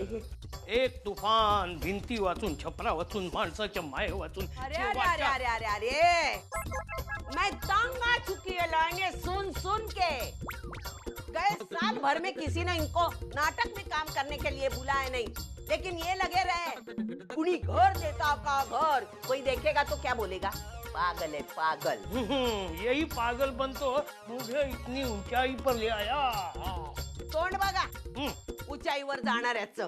एक तुफान, भिंती वाचून, छपरा वाचून, माणसाच्या माये वाचून. अरे अरे अरे अरे अरे अरे, मैं तंग आ चुकी है लाइनें सुन सुन के। गए साल भर में किसी ने इनको नाटक में काम करने के लिए बुलाया नहीं, लेकिन ये लगे रहे उन्हीं घर देता का घर, कोई देखेगा तो क्या बोलेगा, पागल है पागल। यही पागलपन तो मुझे इतनी ऊंचाई पर ले आया. तोंड बघा, ऊंचाईवर जाणाऱ्याचं.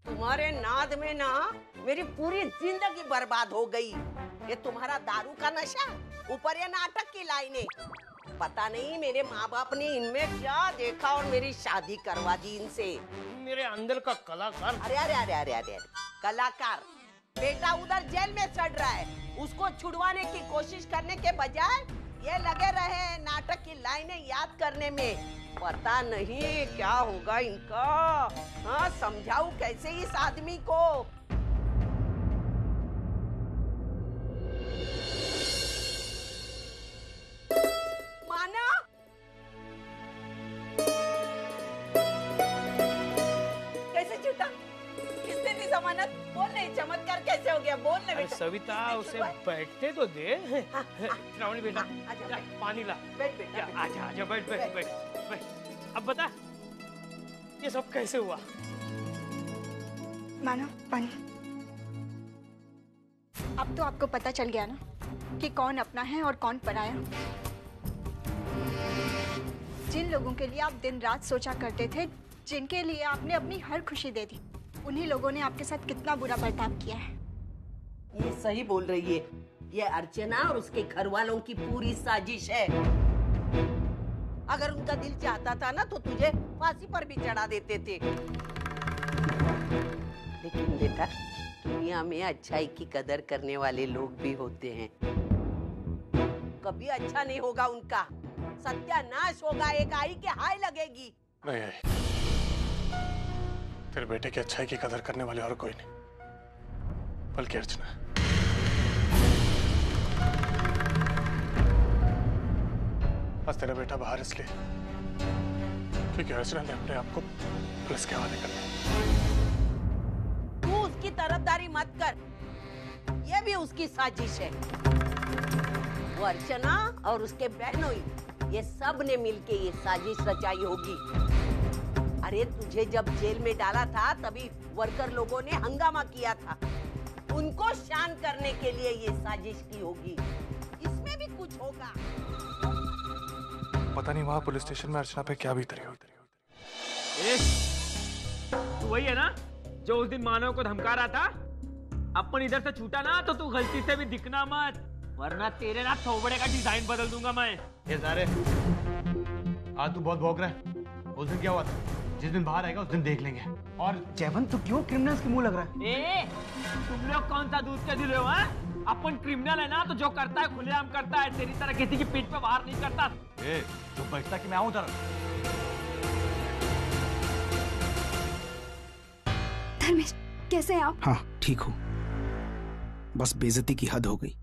तुम्हारे नाद में ना मेरी पूरी जिंदगी बर्बाद हो गई. ये तुम्हारा दारू का नशा, ऊपर ये नाटक की लाइनें. पता नहीं मेरे माँ बाप ने इनमें क्या देखा और मेरी शादी करवा दी इनसे. मेरे अंदर का कलाकार. अरे अरे अरे अरे अरे, कलाकार बेटा उधर जेल में सड़ रहा है, उसको छुड़वाने की कोशिश करने के बजाय ये लगे रहे नाटक की लाइनें याद करने में. पता नहीं क्या होगा इनका. हाँ, समझाऊं कैसे इस आदमी को. माना कैसे छूटा, किसने दी जमानत. बोल नहीं, चमत्कार कैसे हो गया, बोल नहीं बेटा. सविता, उसे बैठने तो दे. श्रावणी बेटा, जा, पानी ला. बैठ बेटा. आजा आजा, बैठ बैठ बैठ बैठ. अब बता, ये सब कैसे हुआ. मानो पानी. अब तो आपको पता चल गया ना कि कौन अपना है और कौन पराया. जिन लोगों के लिए आप दिन रात सोचा करते थे, जिनके लिए आपने अपनी हर खुशी दे दी, उन्हीं लोगों ने आपके साथ कितना बुरा बर्ताव किया है. ये सही बोल रही है. ये अर्चना और उसके घर वालों की पूरी साजिश है. अगर उनका दिल चाहता था ना तो तुझे फांसी पर भी चढ़ा देते थे. लेकिन बेटा, दुनिया में अच्छाई की कदर करने वाले लोग भी होते हैं. कभी अच्छा नहीं होगा उनका, सत्यानाश होगा. एक आई के हाय लगेगी. नहीं, तेरे बेटे की अच्छाई की कदर करने वाले और कोई नहीं, बल्कि अर्चना. आज तेरा बेटा बाहर इसलिए क्योंकि अर्चना ने अपने आप को पुलिस के हवाले कर दिया. तू उसकी तरफदारी मत कर, ये भी उसकी साजिश है. वो अर्चना और उसके बहनोई, ये सब ने मिलके ये साजिश रचाई होगी. अरे तुझे जब जेल में डाला था तभी वर्कर लोगों ने हंगामा किया था. उनको शान करने के लिए ये साजिश की होगी. इसमें भी कुछ होगा. पता नहीं वहां पुलिस स्टेशन में अर्चना पे क्या बीत रही होगी. तू वही है ना जो उस दिन मानव को धमका रहा था. अपन इधर से छूटा ना तो तू गलती से भी दिखना मत, वरना तेरे ना थोबड़े का डिजाइन बदल दूंगा मैं. ये सारे आज तू बहुत भौंक रहा है. उस दिन क्या हुआ था? जिस दिन बाहर आएगा उस दिन देख लेंगे. और जयवंत तू क्यों क्रिमिनल्स के मुंह लग रहा है? ए, तुम लोग कौन सा दूध के दिले हो? अपन क्रिमिनल है ना तो जो करता है खुलेआम करता है, तेरी तरह किसी की पीठ पे वार नहीं करता. ए, तू बचता कि मैं आऊं उधर. धर्मेश, कैसे हैं आप? हाँ, ठीक हूँ. बस बेइज्जती की हद हो गई.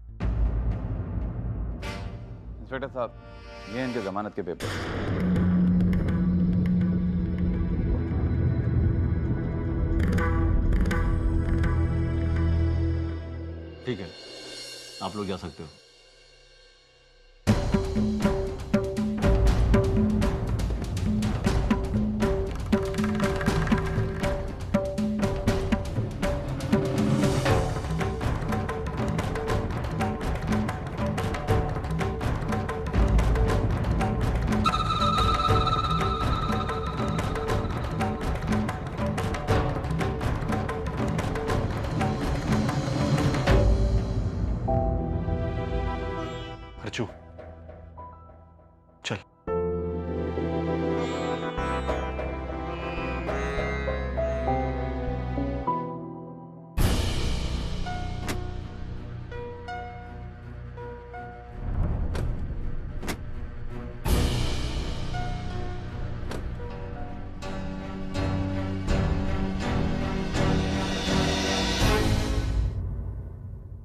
इंस्पेक्टर साहब, ये इनके जमानत के पेपर. ठीक है, आप लोग जा सकते हो. अर्चू, चल.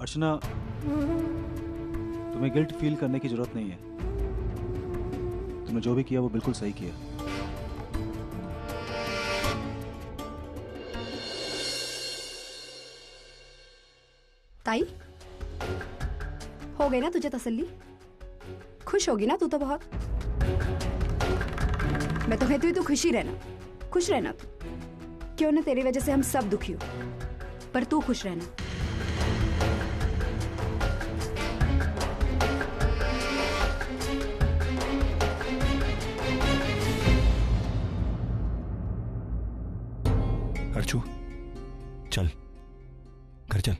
अर्चना, तुम्हें गिल्ट फील करने की जरूरत नहीं है. तुमने जो भी किया वो बिल्कुल सही किया. ताई, हो गई ना तुझे तसल्ली? खुश होगी ना तू तो बहुत। मैं तो कहती हूँ तू खुशी रहना, खुश रहना तू। क्यों ना तेरी वजह से हम सब दुखी हो, पर तू खुश रहना। अर्चू, चल घर चल।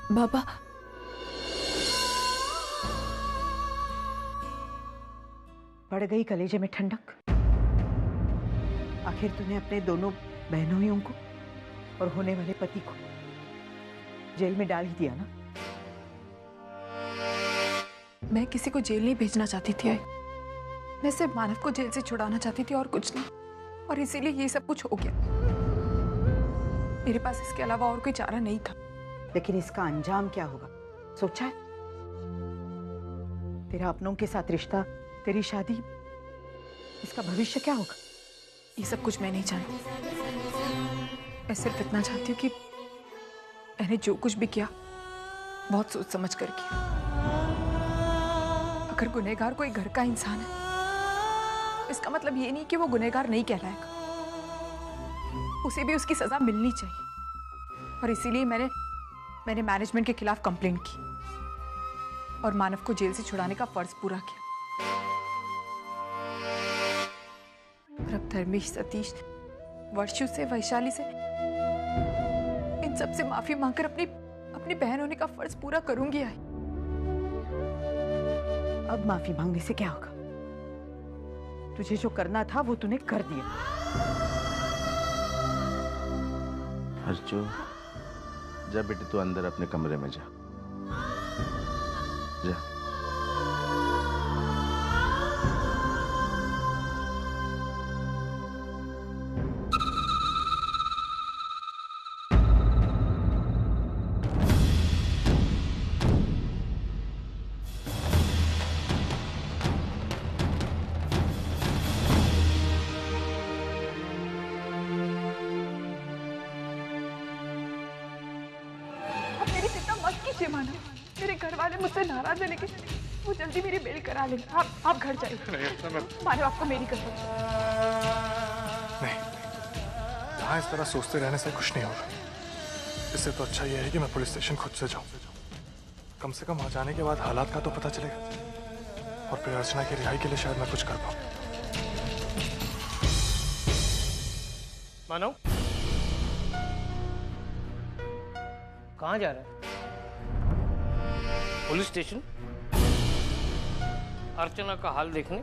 बाबा, बढ़ गई कलेजे में ठंडक। आखिर तूने अपने दोनों बहनोइयों को और होने वाले पति को जेल में डाल ही दिया ना। मैं किसी को जेल नहीं भेजना चाहती थी आई। मैं सिर्फ मानव को जेल से छुड़ाना चाहती थी और कुछ नहीं, और इसीलिए ये सब कुछ हो गया। मेरे पास इसके अलावा और कोई चारा नहीं था। लेकिन इसका अंजाम क्या होगा सोचा है? तेरा अपनों के साथ रिश्ता, तेरी शादी, इसका भविष्य क्या होगा? ये सब कुछ मैं नहीं जानती। मैं सिर्फ इतना चाहती हूँ कि मैंने जो कुछ भी किया बहुत सोच समझ कर किया। अगर गुनहगार कोई घर का इंसान है, इसका मतलब ये नहीं कि वो गुनहगार नहीं कहलाएगा। उसे भी उसकी सजा मिलनी चाहिए। और इसीलिए मैंने मैनेजमेंट के खिलाफ कंप्लेंट की और मानव को जेल से छुड़ाने का फर्ज पूरा किया। और अब धर्मेश, सतीश, वर्षों से, वैशाली से, इन सब से माफी मांगकर अपनी बहन होने का फर्ज पूरा करूंगी आई। अब माफी मांगने से क्या होगा? तुझे जो करना था वो तूने कर दिया। अर्चू, जा बेटे, तू अंदर अपने कमरे में जा। जा। मेरे घर वाले मुझसे नाराज है, लेकिन वो जल्दी मेरी बेल करा लेंगे। आप घर जाइए। मानो आपको मेरी कसम। नहीं, यहाँ इस तरह सोचते रहने से कुछ नहीं होगा। इससे तो अच्छा यह है कि मैं पुलिस स्टेशन खुद से जाऊं। कम से कम वहां जाने के बाद हालात का तो पता चलेगा, और फिर अर्चना की रिहाई के लिए शायद मैं कुछ कर पाऊं। मानव, कहाँ जा रहा है? Police station? अर्चना का हाल देखने?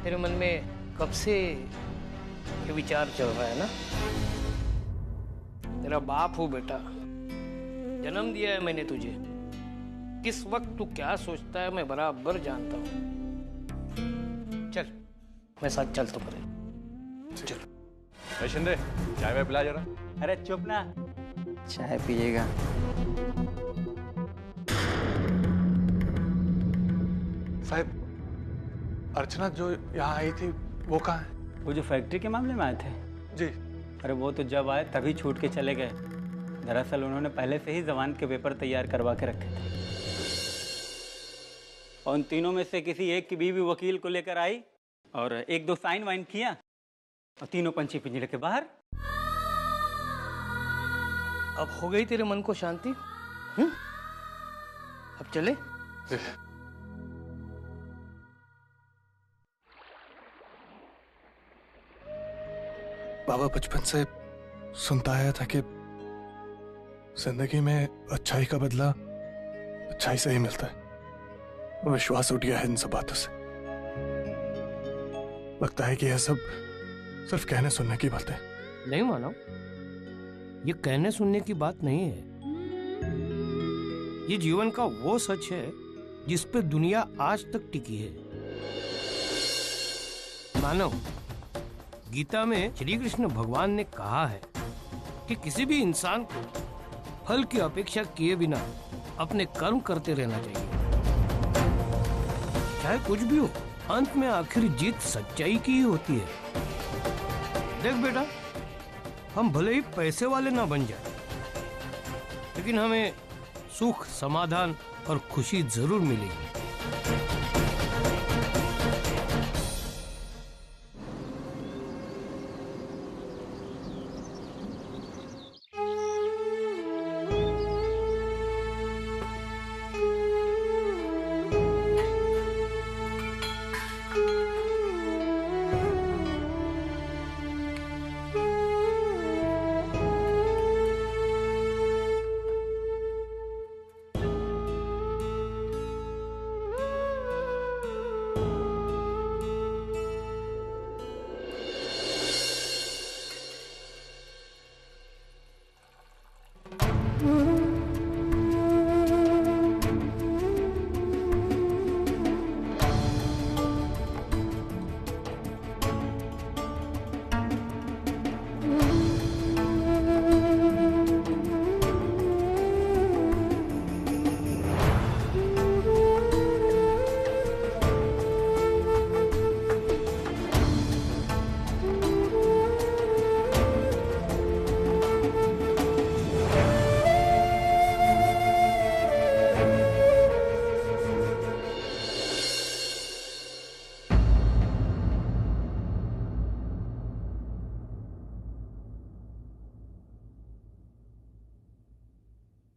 तेरे मन में कब से ये विचार चल रहा है ना? तेरा बाप हूं बेटा, जन्म दिया है मैंने तुझे। किस वक्त तू क्या सोचता है मैं बराबर जानता हूं। चल, मैं साथ चल तो करे। चल। शिंदे, चाय में पिला जरा। अरे चुप ना, चाय पिएगा। साहब, अर्चना जो यहाँ आई थी वो कहाँ है? वो जो फैक्ट्री के मामले में आए थे जी। अरे वो तो जब आए तभी छूट के चले गए। दरअसल उन्होंने पहले से ही जमानत के पेपर तैयार करवा के रखे थे, और उन तीनों में से किसी एक की बीवी वकील को लेकर आई और एक दो साइन वाइन किया और तीनों पंछी पिंजरे के बाहर। अब हो गई तेरे मन को शांति? अब चले? बाबा बचपन से सुनता आया था कि जिंदगी में अच्छाई का बदला अच्छाई से ही मिलता है। विश्वास उठ गया है इन सब बातों से। लगता है कि यह सब सिर्फ कहने सुनने की बातें। नहीं मानो, ये कहने सुनने की बात नहीं है। ये जीवन का वो सच है जिस पे दुनिया आज तक टिकी है। मानव, गीता में श्री कृष्ण भगवान ने कहा है कि किसी भी इंसान को फल की अपेक्षा किए बिना अपने कर्म करते रहना चाहिए। चाहे कुछ भी हो, अंत में आखिर जीत सच्चाई की ही होती है। देख बेटा, हम भले ही पैसे वाले ना बन जाए, लेकिन हमें सुख, समाधान और खुशी जरूर मिलेगी।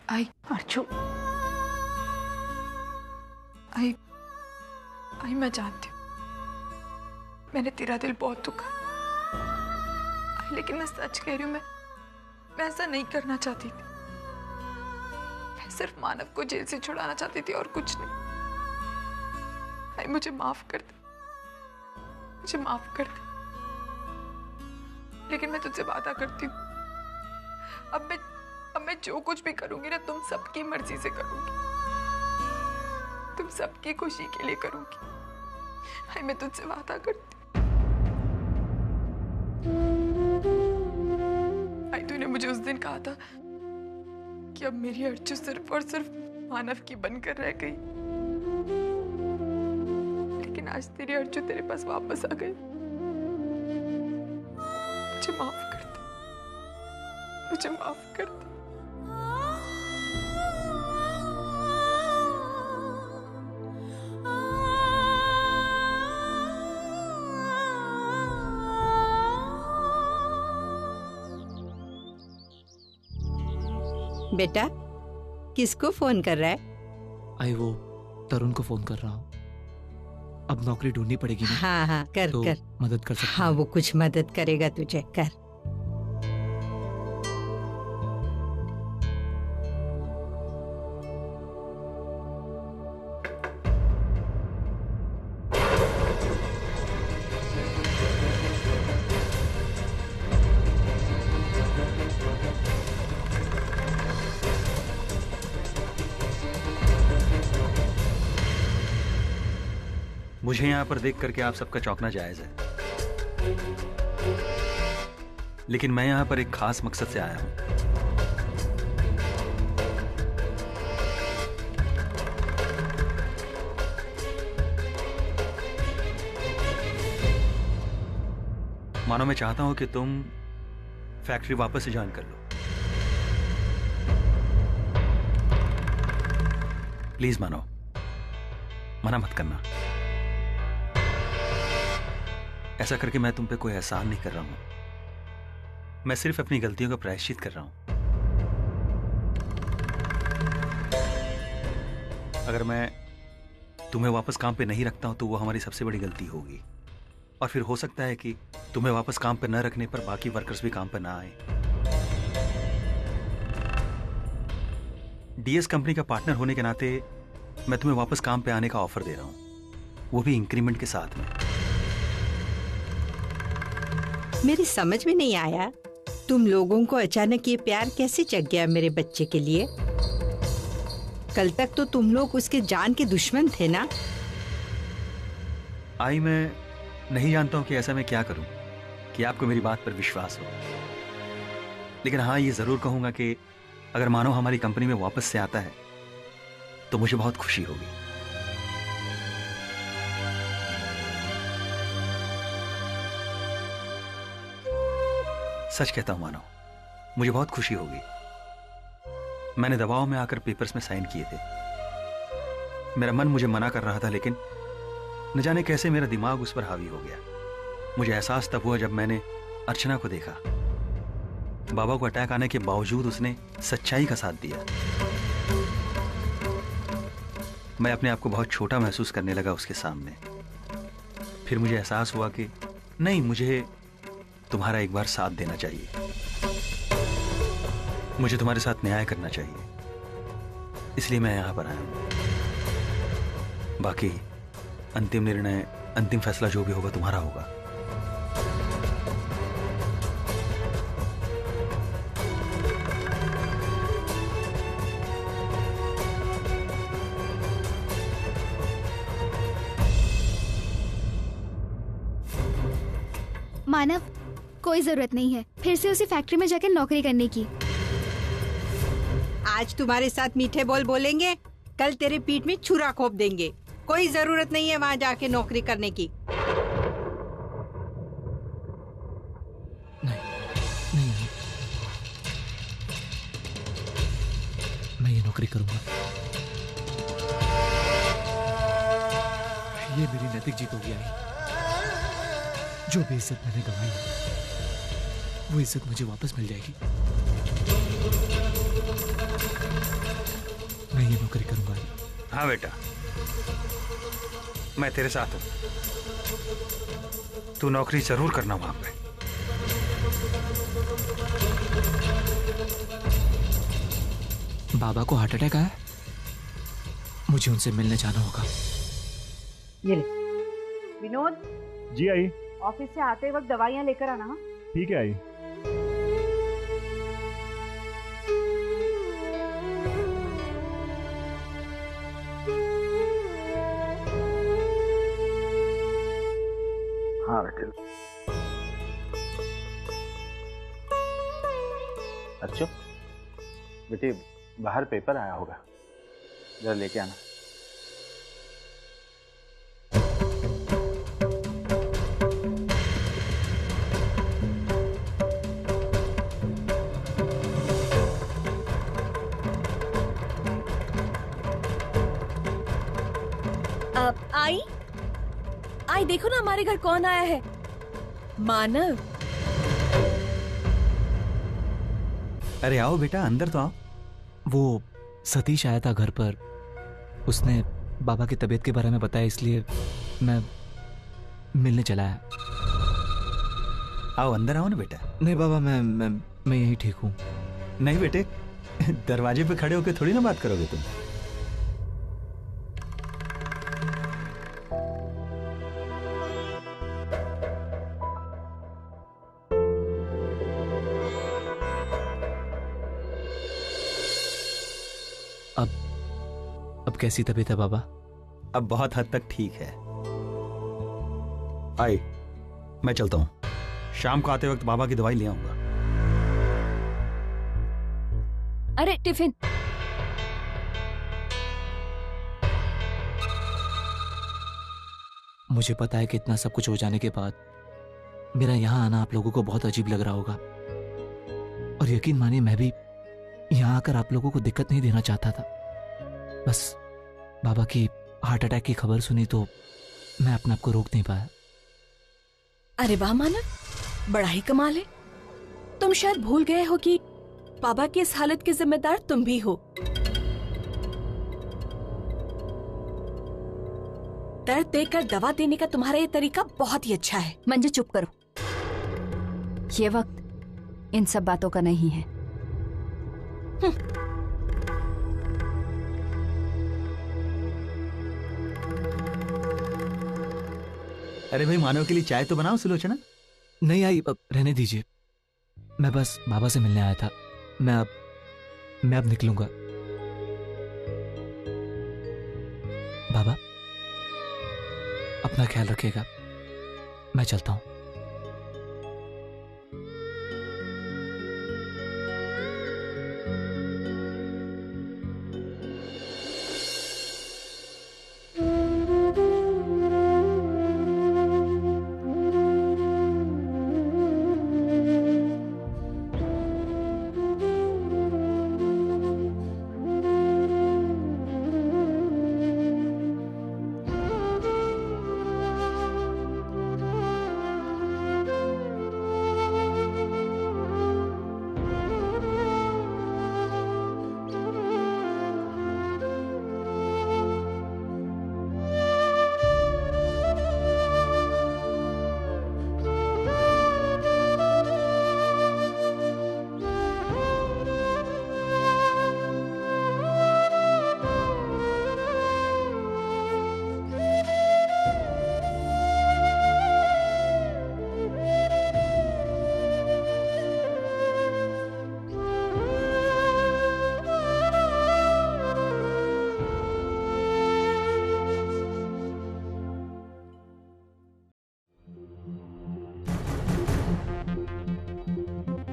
आई अर्चू, आई मैं जानती हूँ मैंने तेरा दिल बहुत दुखा, लेकिन मैं सच कह रही हूँ, मैं ऐसा नहीं करना चाहती थी। मैं सिर्फ मानव को जेल से छुड़ाना चाहती थी और कुछ नहीं। आई मुझे माफ कर दे, मुझे माफ कर दे। लेकिन मैं तुझसे वादा करती हूँ, अब मैं जो कुछ भी करूंगी ना, तुम सबकी मर्जी से करूंगी, तुम सबकी खुशी के लिए करूंगी। हाय, मैं तुझसे वादा करती हाय, तूने मुझे उस दिन कहा था कि अब मेरी अर्चू सिर्फ और सिर्फ मानव की बनकर रह गई, लेकिन आज तेरी अर्चू तेरे पास वापस आ गई। मुझे माफ कर दे, मुझे माफ कर दे। बेटा, किसको फोन कर रहा है? आई वो तरुण को फोन कर रहा हूँ। अब नौकरी ढूंढनी पड़ेगी ना? हाँ हाँ, कर तो कर। मदद कर सकता हाँ, वो कुछ मदद करेगा तुझे, कर। मुझे यहाँ पर देख करके आप सबका चौंकना जायज है, लेकिन मैं यहाँ पर एक खास मकसद से आया हूँ। मानो मैं चाहता हूं कि तुम फैक्ट्री वापस से ज्वाइन कर लो। प्लीज मानो, मना मत करना। ऐसा करके मैं तुम पे कोई एहसान नहीं कर रहा हूं, मैं सिर्फ अपनी गलतियों का प्रायश्चित कर रहा हूं। अगर मैं तुम्हें वापस काम पे नहीं रखता हूं तो वो हमारी सबसे बड़ी गलती होगी, और फिर हो सकता है कि तुम्हें वापस काम पे न रखने पर बाकी वर्कर्स भी काम पे ना आए। डीएस कंपनी का पार्टनर होने के नाते मैं तुम्हें वापस काम पे आने का ऑफर दे रहा हूं, वो भी इंक्रीमेंट के साथ में। मेरी समझ में नहीं आया, तुम लोगों को अचानक ये प्यार कैसे जग गया मेरे बच्चे के लिए? कल तक तो तुम लोग उसके जान के दुश्मन थे ना? आई, मैं नहीं जानता हूं कि ऐसा मैं क्या करूं कि आपको मेरी बात पर विश्वास हो। लेकिन हाँ, ये जरूर कहूंगा कि अगर मानव हमारी कंपनी में वापस से आता है तो मुझे बहुत खुशी होगी। सच कहता हूं मानव, मुझे बहुत खुशी होगी। मैंने दबाव में आकर पेपर्स में साइन किए थे। मेरा मन मुझे मना कर रहा था, लेकिन न जाने कैसे मेरा दिमाग उस पर हावी हो गया। मुझे एहसास तब हुआ जब मैंने अर्चना को देखा। बाबा को अटैक आने के बावजूद उसने सच्चाई का साथ दिया। मैं अपने आप को बहुत छोटा महसूस करने लगा उसके सामने। फिर मुझे एहसास हुआ कि नहीं, मुझे तुम्हारा एक बार साथ देना चाहिए। मुझे तुम्हारे साथ न्याय करना चाहिए, इसलिए मैं यहां पर आया हूं। बाकी अंतिम निर्णय, अंतिम फैसला जो भी होगा तुम्हारा होगा। मानव, कोई जरूरत नहीं है फिर से उसी फैक्ट्री में जाकर नौकरी करने की। आज तुम्हारे साथ मीठे बोल बोलेंगे, कल तेरे पीठ में छुरा खोप देंगे। कोई जरूरत नहीं है वहां जाके नौकरी करने की। नहीं, मैं ये नौकरी करूंगा। ये मेरी नैतिक जीत होगी। आई, जो भी इज्जत मैंने गंवाई वो इज्जत मुझे वापस मिल जाएगी। मैं ये नौकरी करूंगा। हाँ बेटा, मैं तेरे साथ हूं। तू नौकरी जरूर करना वहां पे। बाबा को हार्ट अटैक आया, मुझे उनसे मिलने जाना होगा। ये ले विनोद। जी आई। ऑफिस से आते वक्त दवाइयाँ लेकर आना। हाँ? ठीक है आई। हाँ बेटे। अच्छा बेटे, बाहर पेपर आया होगा, जरा लेके आना। आई देखो ना हमारे घर कौन आया है। मानव। अरे आओ बेटा, अंदर तो आओ। वो सतीश आया था घर पर, उसने बाबा की तबीयत के बारे में बताया, इसलिए मैं मिलने चला आया। आओ अंदर आओ ना बेटा। नहीं बाबा, मैं यही ठीक हूँ। नहीं बेटे, दरवाजे पे खड़े होकर थोड़ी ना बात करोगे तुम। अब कैसी तबीयत है बाबा? अब बहुत हद तक ठीक है। आई, मैं चलता हूं। शाम को आते वक्त बाबा की दवाई ले आऊंगा। अरे टिफिन। मुझे पता है कि इतना सब कुछ हो जाने के बाद मेरा यहां आना आप लोगों को बहुत अजीब लग रहा होगा, और यकीन मानिए मैं भी यहां आकर आप लोगों को दिक्कत नहीं देना चाहता था। बस बाबा की हार्ट अटैक की खबर सुनी तो मैं अपने आप को रोक नहीं पाया। अरे वाह मानव, बड़ा ही कमाल है। तुम शायद भूल गए हो कि बाबा की इस हालत के जिम्मेदार तुम भी हो। दर्द देखकर दवा देने का तुम्हारा ये तरीका बहुत ही अच्छा है। मंजू चुप करो, ये वक्त इन सब बातों का नहीं है। अरे भाई, मानव के लिए चाय तो बनाओ सुलोचना। नहीं आई, अब रहने दीजिए। मैं बस बाबा से मिलने आया था। मैं अब निकलूंगा। बाबा, अपना ख्याल रखिएगा। मैं चलता हूं।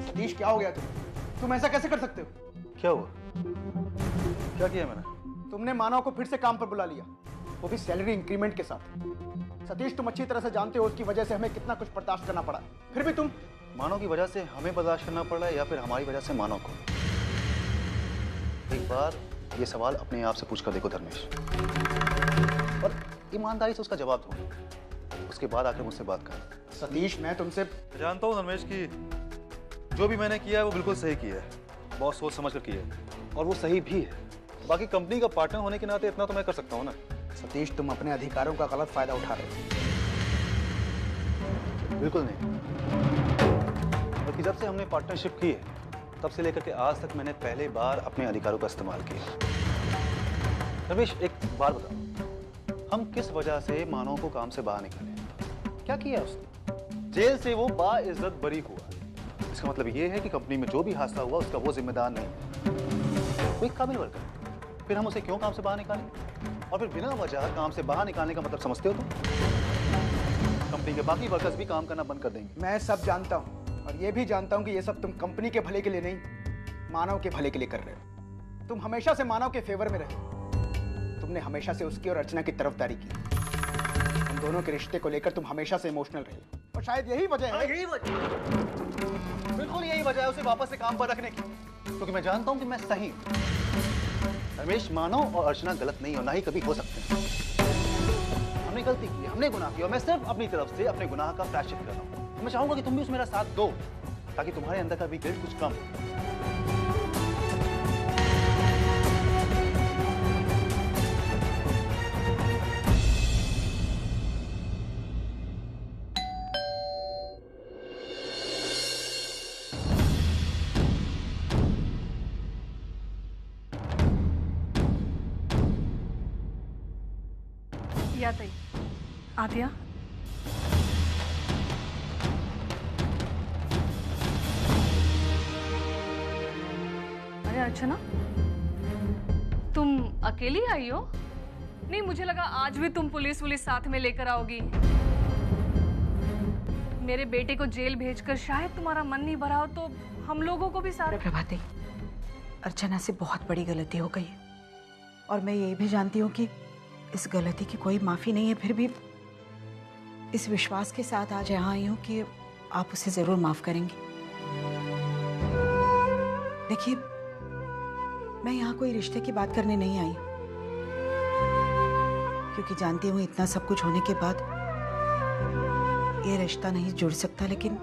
सतीश, क्या हो गया तुम ऐसा कैसे कर सकते हो? क्या हुआ? क्या किया मैंने? तुमने मानव को फिर से काम पर बुला लिया, वो भी सैलरी इंक्रीमेंट के साथ। सतीश, तुम अच्छी तरह से जानते हो उसकी वजह से हमें कितना कुछ बर्दाश्त करना पड़ा, फिर भी तुम। मानव की वजह से हमें बर्दाश्त करना पड़ा है या फिर हमारी वजह से मानव को? एक बार ये सवाल अपने आप से पूछ कर देखो धर्मेश, और ईमानदारी से उसका जवाब दो। उसके बाद आकर मुझसे बात कर। सतीश, मैं तुमसे जानता हूँ धर्मेश की जो भी मैंने किया है वो बिल्कुल सही किया है, बहुत सोच समझ कर किया है, और वो सही भी है। बाकी कंपनी का पार्टनर होने के नाते इतना तो मैं कर सकता हूँ ना। सतीश, तुम अपने अधिकारों का गलत फायदा उठा रहे हो। बिल्कुल नहीं, बल्कि जब से हमने पार्टनरशिप की है तब से लेकर के आज तक मैंने पहले बार अपने अधिकारों का इस्तेमाल किया। रमेश, एक बात बताओ, हम किस वजह से मानव को काम से बाहर निकाले? क्या किया उसने? जेल से वो बाइज्जत बरी हुआ। इसका मतलब ये है कि कंपनी में जो भी हादसा हुआ उसका वो जिम्मेदार नहीं, कोई काबिल वर्कर। फिर हम उसे क्यों काम से बाहर निकालें? और फिर बिना वजह काम से बाहर निकालने का मतलब समझते हो तुम? कंपनी के बाकी वर्कर्स भी काम करना बंद कर देंगे। मैं सब जानता हूँ, और ये भी जानता हूँ कि ये सब तुम कंपनी के भले के लिए नहीं, मानव के भले के लिए कर रहे हो। तुम हमेशा से मानव के फेवर में रहे, तुमने हमेशा से उसकी और अर्चना की तरफदारी की। हम दोनों के रिश्ते को लेकर तुम हमेशा से इमोशनल रहे, और शायद यही वजह है। यही वजह, बिल्कुल यही वजह है उसे वापस से काम पर रखने की, क्योंकि मैं जानता हूँ कि मैं सही हूँ। रमेश, मानव और अर्चना गलत नहीं और ना ही कभी हो सकते हैं। हमने गलती की, हमने गुनाह किया, और मैं सिर्फ अपनी तरफ से अपने गुनाह का प्रायश्चित कर रहा हूँ। मैं चाहूंगा कि तुम भी उसमें मेरा साथ दो, ताकि तुम्हारे अंदर का भी गिल्ट कुछ कम हो। आद्या, अरे अर्चना, तुम अकेली आई हो? नहीं, मुझे लगा आज भी तुम पुलिस साथ में लेकर आओगी। मेरे बेटे को जेल भेजकर शायद तुम्हारा मन नहीं भरा हो, तो हम लोगों को भी साथ। प्रभाती, अर्चना से बहुत बड़ी गलती हो गई, और मैं ये भी जानती हूँ कि इस गलती की कोई माफी नहीं है। फिर भी इस विश्वास के साथ आज यहाँ आई हूँ कि आप उसे जरूर माफ करेंगे। देखिए, मैं यहाँ कोई रिश्ते की बात करने नहीं आई, क्योंकि जानती हूँ इतना सब कुछ होने के बाद ये रिश्ता नहीं जुड़ सकता। लेकिन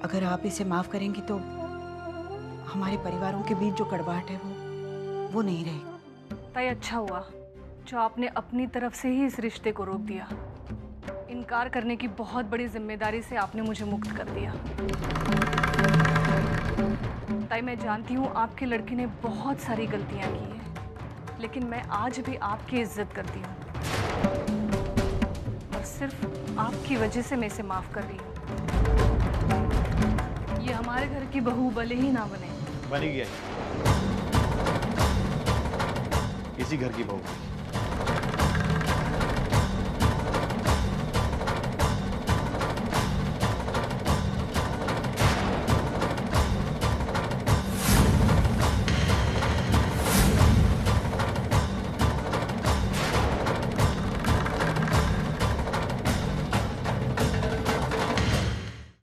अगर आप इसे माफ करेंगी तो हमारे परिवारों के बीच जो कड़वाहट है वो नहीं रहेगी। ताई, अच्छा हुआ जो आपने अपनी तरफ से ही इस रिश्ते को रोक दिया। इनकार करने की बहुत बड़ी जिम्मेदारी से आपने मुझे मुक्त कर दिया। ताई, मैं जानती हूँ आपके लड़के ने बहुत सारी गलतियाँ की हैं, लेकिन मैं आज भी आपकी इज्जत करती हूँ, और सिर्फ आपकी वजह से मैं इसे माफ कर रही हूँ। ये हमारे घर की बहू भले ही ना बने। बनेगी, इसी घर की बहू।